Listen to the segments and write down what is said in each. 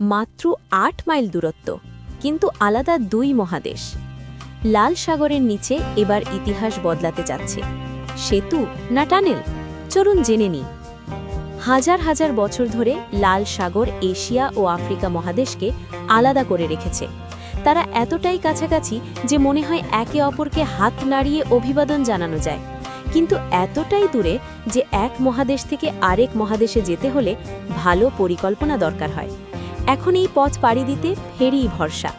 মাত্র ৮ মাইল দূরত্ব, কিন্তু আলাদা দুই মহাদেশ। লাল সাগরের নিচে এবার ইতিহাস বদলাতে যাচ্ছে। সেতু না টানেল? চলুন জেনে নিই। হাজার হাজার বছর ধরে লাল সাগর এশিয়া ও আফ্রিকা মহাদেশকে আলাদা করে রেখেছে। তারা এতটাই কাছাকাছি যে মনে হয় একে অপরকে হাত নাড়িয়ে অভিবাদন জানানো যায়, কিন্তু এতটাই দূরে যে এক মহাদেশ থেকে আরেক মহাদেশে যেতে হলে ভালো পরিকল্পনা দরকার হয়। এখন এই পথ পাড়ি দিতে ফেরিই ভরসা,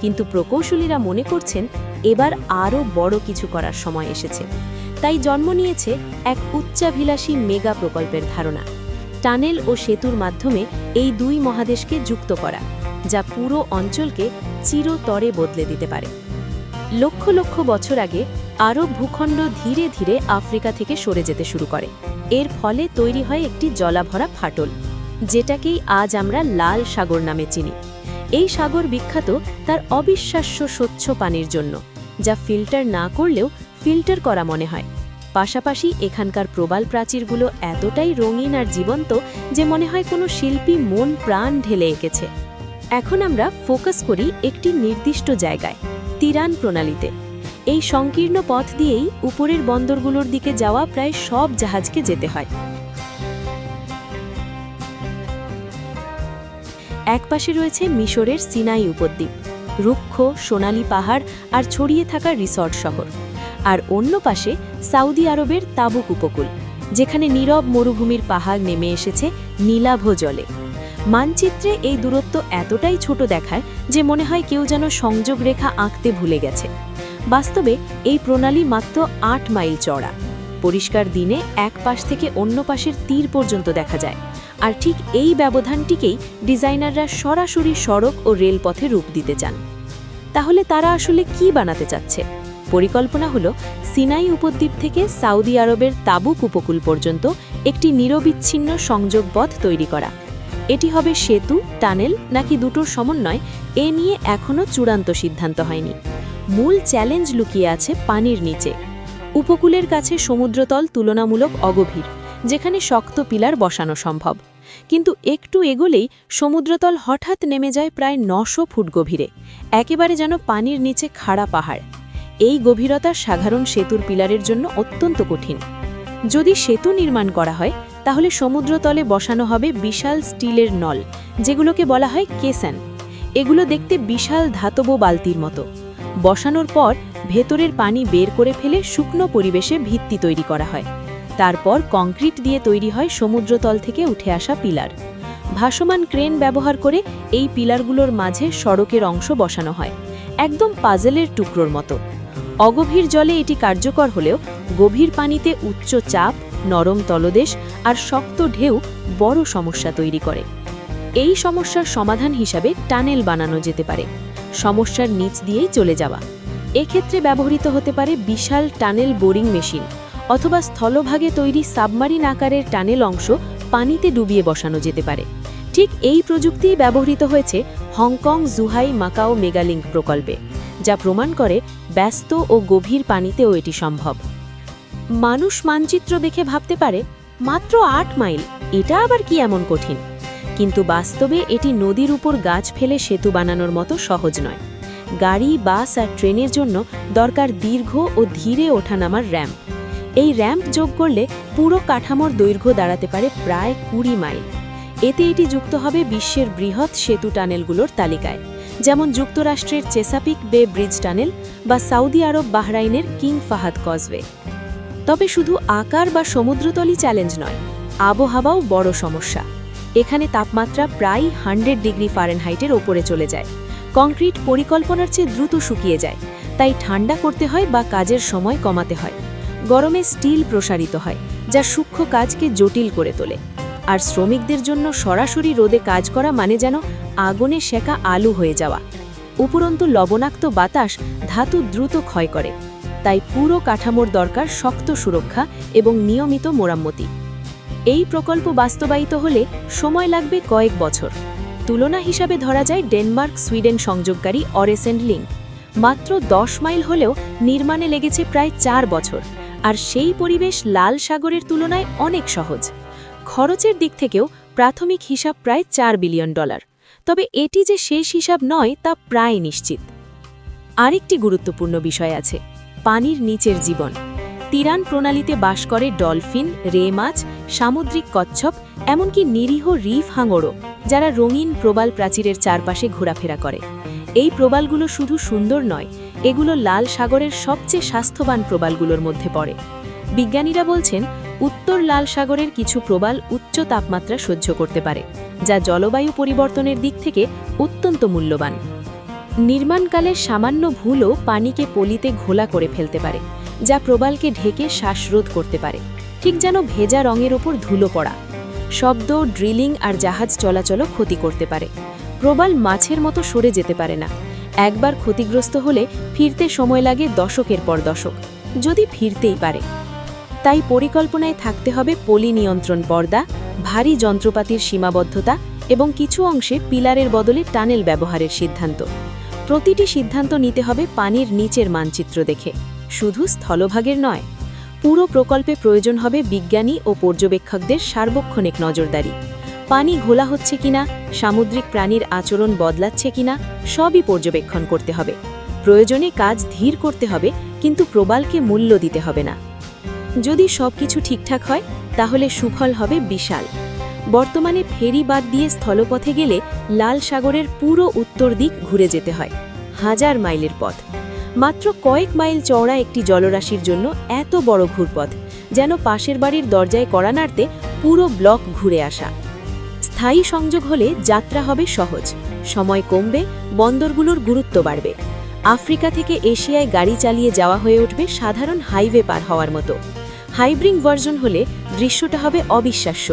কিন্তু প্রকৌশলীরা মনে করছেন এবার আরও বড় কিছু করার সময় এসেছে। তাই জন্ম নিয়েছে এক উচ্চাভিলাষী মেগা প্রকল্পের ধারণা, টানেল ও সেতুর মাধ্যমে এই দুই মহাদেশকে যুক্ত করা, যা পুরো অঞ্চলকে চিরতরে বদলে দিতে পারে। লক্ষ লক্ষ বছর আগে আরব ভূখণ্ড ধীরে ধীরে আফ্রিকা থেকে সরে যেতে শুরু করে। এর ফলে তৈরি হয় একটি জলাভরা ফাটল, যেটাকেই আজ আমরা লাল সাগর নামে চিনি। এই সাগর বিখ্যাত তার অবিশ্বাস্য স্বচ্ছ পানির জন্য, যা ফিল্টার না করলেও ফিল্টার করা মনে হয়। পাশাপাশি এখানকার প্রবাল প্রাচীরগুলো এতটাই রঙিন আর জীবন্ত যে মনে হয় কোনো শিল্পী মন প্রাণ ঢেলে এঁকেছে। এখন আমরা ফোকাস করি একটি নির্দিষ্ট জায়গায়, তিরান প্রণালীতে। এই সংকীর্ণ পথ দিয়েই উপরের বন্দরগুলোর দিকে যাওয়া প্রায় সব জাহাজকে যেতে হয়। একপাশে রয়েছে মিশরের সিনাই উপদ্বীপ, রুক্ষ সোনালী পাহাড় আর ছড়িয়ে থাকা রিসর্ট শহর। আর অন্য পাশে সৌদি আরবের তাবুক উপকূল, যেখানে নীরব মরুভূমির পাহাড় নেমে এসেছে নীলাভ জলে। মানচিত্রে এই দূরত্ব এতটাই ছোট দেখায় যে মনে হয় কেউ যেন সংযোগ রেখা আঁকতে ভুলে গেছে। বাস্তবে এই প্রণালী মাত্র ৮ মাইল চওড়া। পরিষ্কার দিনে এক পাশ থেকে অন্য পাশের তীর পর্যন্ত দেখা যায়। আর ঠিক এই ব্যবধানটিকেই ডিজাইনাররা সরাসরি সড়ক ও রেলপথে রূপ দিতে চান। তাহলে তারা আসলে কি বানাতে চাচ্ছে? পরিকল্পনা হলো সিনাই উপদ্বীপ থেকে সৌদি আরবের তাবুক উপকূল পর্যন্ত একটি নিরবিচ্ছিন্ন সংযোগপথ তৈরি করা। এটি হবে সেতু, টানেল নাকি দুটোর সমন্বয়, এ নিয়ে এখনও চূড়ান্ত সিদ্ধান্ত হয়নি। মূল চ্যালেঞ্জ লুকিয়ে আছে পানির নিচে। উপকূলের কাছে সমুদ্রতল তুলনামূলক অগভীর, যেখানে শক্ত পিলার বসানো সম্ভব। কিন্তু একটু এগোলেই সমুদ্রতল হঠাৎ নেমে যায় প্রায় ৯০০ ফুট গভীরে, একেবারে যেন পানির নিচে খাড়া পাহাড়। এই গভীরতা সাধারণ সেতুর পিলারের জন্য অত্যন্ত কঠিন। যদি সেতু নির্মাণ করা হয় তাহলে সমুদ্রতলে বসানো হবে বিশাল স্টিলের নল, যেগুলোকে বলা হয় কেসান। এগুলো দেখতে বিশাল ধাতব বালতির মতো। বসানোর পর ভেতরের পানি বের করে ফেলে শুকনো পরিবেশে ভিত্তি তৈরি করা হয়। তারপর কংক্রিট দিয়ে তৈরি হয় সমুদ্রতল থেকে উঠে আসা পিলার। ভাসমান ক্রেন ব্যবহার করে এই পিলারগুলোর মাঝে সড়কের অংশ বসানো হয়, একদম পাজেলের টুকরোর মতো। অগভীর জলে এটি কার্যকর হলেও গভীর পানিতে উচ্চ চাপ, নরম তলদেশ আর শক্ত ঢেউ বড় সমস্যা তৈরি করে। এই সমস্যার সমাধান হিসাবে টানেল বানানো যেতে পারে, সমস্যার নিচ দিয়েই চলে যাওয়া। এক্ষেত্রে ব্যবহৃত হতে পারে বিশাল টানেল বোরিং মেশিন, অথবা স্থলভাগে তৈরি সাবমারিন আকারের টানেল অংশ পানিতে ডুবিয়ে বসানো যেতে পারে। ঠিক এই প্রযুক্তিই ব্যবহৃত হয়েছে হংকং জুহাই মাকাও মেগালিঙ্ক প্রকল্পে, যা প্রমাণ করে ব্যস্ত ও গভীর পানিতেও এটি সম্ভব। মানুষ মানচিত্র দেখে ভাবতে পারে মাত্র ৮ মাইল, এটা আবার কি এমন কঠিন? কিন্তু বাস্তবে এটি নদীর উপর গাছ ফেলে সেতু বানানোর মতো সহজ নয়। গাড়ি, বাস আর ট্রেনের জন্য দরকার দীর্ঘ ও ধীরে ওঠানামার র্যাম্প। এই র্যাম্প যোগ করলে পুরো কাঠামোর দৈর্ঘ্য দাঁড়াতে পারে প্রায় ২০ মাইল। এতে এটি যুক্ত হবে বিশ্বের বৃহৎ সেতু টানেলগুলোর তালিকায়, যেমন যুক্তরাষ্ট্রের চেসাপিক বে ব্রিজ টানেল বা সৌদি আরব বাহরাইনের কিং ফাহাদ কজওয়ে। তবে শুধু আকার বা সমুদ্রতলই চ্যালেঞ্জ নয়, আবহাওয়াও বড় সমস্যা। এখানে তাপমাত্রা প্রায় 100 ডিগ্রি ফারেনহাইটের ওপরে চলে যায়। কংক্রিট পরিকল্পনার চেয়ে দ্রুত শুকিয়ে যায়, তাই ঠান্ডা করতে হয় বা কাজের সময় কমাতে হয়। গরমে স্টিল প্রসারিত হয়, যা সূক্ষ্ম কাজকে জটিল করে তোলে। আর শ্রমিকদের জন্য সরাসরি রোদে কাজ করা মানে যেন আগুনে সেকা আলু হয়ে যাওয়া। উপরন্তু লবণাক্ত বাতাস ধাতু দ্রুত ক্ষয় করে। তাই পুরো কাঠামোর দরকার শক্ত সুরক্ষা এবং নিয়মিত মেরামতি। এই প্রকল্প বাস্তবায়িত হলে সময় লাগবে কয়েক বছর। তুলনা হিসাবে ধরা যায় ডেনমার্ক সুইডেন সংযোগকারী অরেসেন্ড লিঙ্ক। মাত্র ১০ মাইল হলেও নির্মাণে লেগেছে প্রায় ৪ বছর। আর সেই পরিবেশ লাল সাগরের তুলনায় অনেক সহজ। খরচের দিক থেকেও প্রাথমিক হিসাব প্রায় $4 বিলিয়ন। তবে এটি যে শেষ হিসাব নয় তা প্রায় নিশ্চিত। আরেকটি গুরুত্বপূর্ণ বিষয় আছে, পানির নিচের জীবন। তিরান প্রণালীতে বাস করে ডলফিন, রে মাছ, সামুদ্রিক কচ্ছপ, এমনকি নিরীহ রিফ হাঙরও, যারা রঙিন প্রবাল প্রাচীরের চারপাশে ঘোরাফেরা করে। এই প্রবালগুলো শুধু সুন্দর নয়, এগুলো লাল সাগরের সবচেয়ে স্বাস্থ্যবান প্রবালগুলোর মধ্যে পড়ে। বিজ্ঞানীরা বলছেন, উত্তর লাল সাগরের কিছু প্রবাল উচ্চ তাপমাত্রা সহ্য করতে পারে, যা জলবায়ু পরিবর্তনের দিক থেকে অত্যন্ত মূল্যবান। নির্মাণকালে সামান্য ভুলও পানিকে পলিতে ঘোলা করে ফেলতে পারে, যা প্রবালকে ঢেকে শ্বাসরোধ করতে পারে, ঠিক যেন ভেজা রঙের ওপর ধুলো পড়া। শব্দ, ড্রিলিং আর জাহাজ চলাচলও ক্ষতি করতে পারে। প্রবাল মাছের মতো সরে যেতে পারে না। একবার ক্ষতিগ্রস্ত হলে ফিরতে সময় লাগে দশকের পর দশক, যদি ফিরতেই পারে। তাই পরিকল্পনায় থাকতে হবে পলি নিয়ন্ত্রণ পর্দা, ভারী যন্ত্রপাতির সীমাবদ্ধতা এবং কিছু অংশে পিলারের বদলে টানেল ব্যবহারের সিদ্ধান্ত। প্রতিটি সিদ্ধান্ত নিতে হবে পানির নিচের মানচিত্র দেখে, শুধু স্থলভাগের নয়। পুরো প্রকল্পে প্রয়োজন হবে বিজ্ঞানী ও পর্যবেক্ষকদের সার্বক্ষণিক নজরদারি। পানি ঘোলা হচ্ছে কিনা, সামুদ্রিক প্রাণীর আচরণ বদলাচ্ছে কিনা, সবই পর্যবেক্ষণ করতে হবে। প্রয়োজনে কাজ ধীর করতে হবে, কিন্তু প্রবালকে মূল্য দিতে হবে না। যদি সবকিছু ঠিকঠাক হয়, তাহলে সুফল হবে বিশাল। বর্তমানে ফেরি বাদ দিয়ে স্থলপথে গেলে লাল সাগরের পুরো উত্তর দিক ঘুরে যেতে হয়, 1000 মাইলের পথ। মাত্র কয়েক মাইল চওড়া একটি জলরাশির জন্য এত বড় ঘুরপথ, যেন পাশের বাড়ির দরজায় কড়া নাড়তে পুরো ব্লক ঘুরে আসা। স্থায়ী সংযোগ হলে যাত্রা হবে সহজ, সময় কমবে, বন্দরগুলোর গুরুত্ব বাড়বে। আফ্রিকা থেকে এশিয়ায় গাড়ি চালিয়ে যাওয়া হয়ে উঠবে সাধারণ হাইওয়ে পার হওয়ার মতো। হাইব্রিং ভার্জন হলে দৃশ্যটা হবে অবিশ্বাস্য।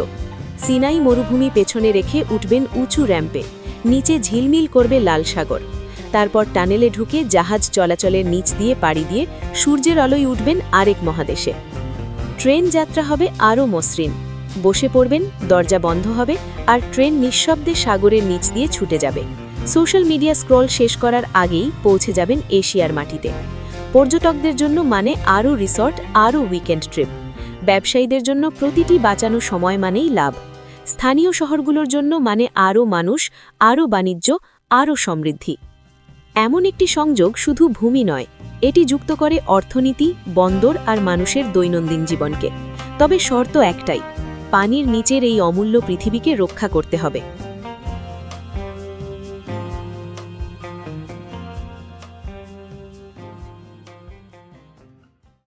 সিনাই মরুভূমি পেছনে রেখে উঠবেন উঁচু র্যাম্পে, নিচে ঝিলমিল করবে লাল সাগর। তারপর টানেলে ঢুকে জাহাজ চলাচলের নিচ দিয়ে পাড়ি দিয়ে সূর্যের আলোয় উঠবেন আরেক মহাদেশে। ট্রেন যাত্রা হবে আরও মসৃণ। বসে পড়বেন, দরজা বন্ধ হবে, আর ট্রেন নিঃশব্দে সাগরের নিচ দিয়ে ছুটে যাবে। সোশ্যাল মিডিয়া স্ক্রল শেষ করার আগেই পৌঁছে যাবেন এশিয়ার মাটিতে। পর্যটকদের জন্য মানে আরও রিসর্ট, আরও উইকেন্ড ট্রিপ। ব্যবসায়ীদের জন্য প্রতিটি বাঁচানো সময় মানেই লাভ। স্থানীয় শহরগুলোর জন্য মানে আরও মানুষ, আরও বাণিজ্য, আরও সমৃদ্ধি। এমন একটি সংযোগ শুধু ভূমি নয়, এটি যুক্ত করে অর্থনীতি, বন্দর আর মানুষের দৈনন্দিন জীবনকে। তবে শর্ত একটাই, পানির নিচের এই অমূল্য পৃথিবীকে রক্ষা করতে হবে।